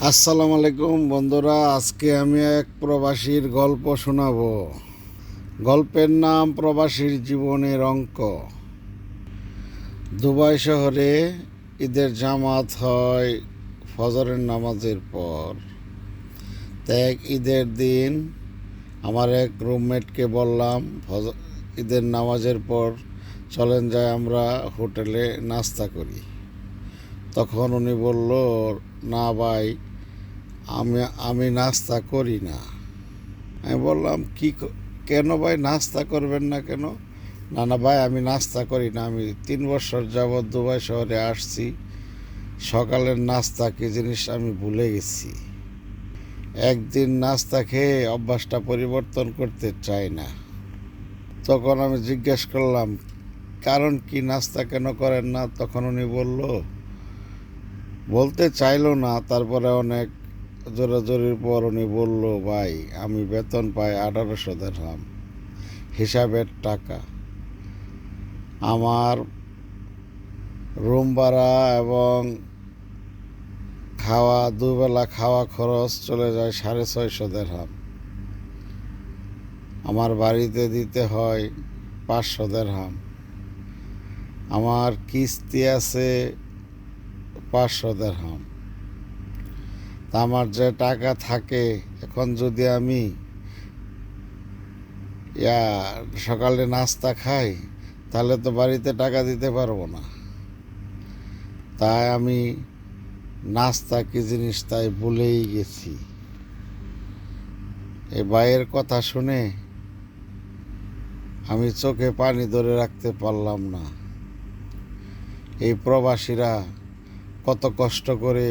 আসসালামু আলাইকুম বন্ধুরা, আজকে আমি এক প্রবাসীর গল্প শোনাবো। গল্পের নাম প্রবাসীর জীবনের অঙ্ক। দুবাই শহরে ঈদের জামাত হয় ফজরের নামাজের পর। এক ঈদের দিন আমার এক রুমমেটকে বললাম, ঈদের নামাজের পর চলেন যাই আমরা হোটেলে নাস্তা করি। তখন উনি বলল, না ভাই, আমি নাস্তা করি না। আমি বললাম, কেন ভাই নাস্তা করবেন না কেন? না না ভাই, আমি নাস্তা করি না। আমি 3 বছর যাবৎ দুবাই শহরে আসছি, সকালের নাস্তা কি জিনিস আমি ভুলে গেছি। একদিন নাস্তা খেয়ে অভ্যাসটা পরিবর্তন করতে চাই না। তখন আমি জিজ্ঞেস করলাম, কারণ কি, নাস্তা কেন করেন না? তখন উনি বলতে চাইলো না। তারপরে অনেক জোরাজোরির পর উনি বলল, ভাই আমি বেতন পাই 1800 দিরহাম, হিসাবের টাকা। আমার রুম ভাড়া এবং দুবেলা খাওয়া খরচ চলে যায় 650 দিরহাম। আমার বাড়িতে দিতে হয় 500 দিরহাম। আমার কিস্তি আছে 500 দিরহাম। তা আমার যে টাকা থাকে, এখন যদি আমি সকালে নাস্তা খাই, তাহলে তো বাড়িতে টাকা দিতে পারবো না। তাই আমি নাস্তা কি জিনিস তাই ভুলেই গেছি। এই ভাইয়ের কথা শুনে আমি চোখে পানি ধরে রাখতে পারলাম না। এই প্রবাসীরা কত কষ্ট করে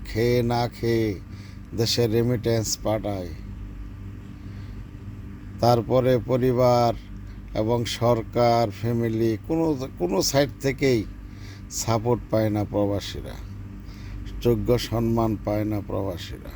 খেয়ে না খেয়ে দেশে রেমিটেন্স পাঠায়, তারপরে পরিবার এবং সরকার, ফ্যামিলি, কোনো সাইড থেকেই সাপোর্ট পায় না প্রবাসীরা, যোগ্য সম্মান পায় না প্রবাসীরা।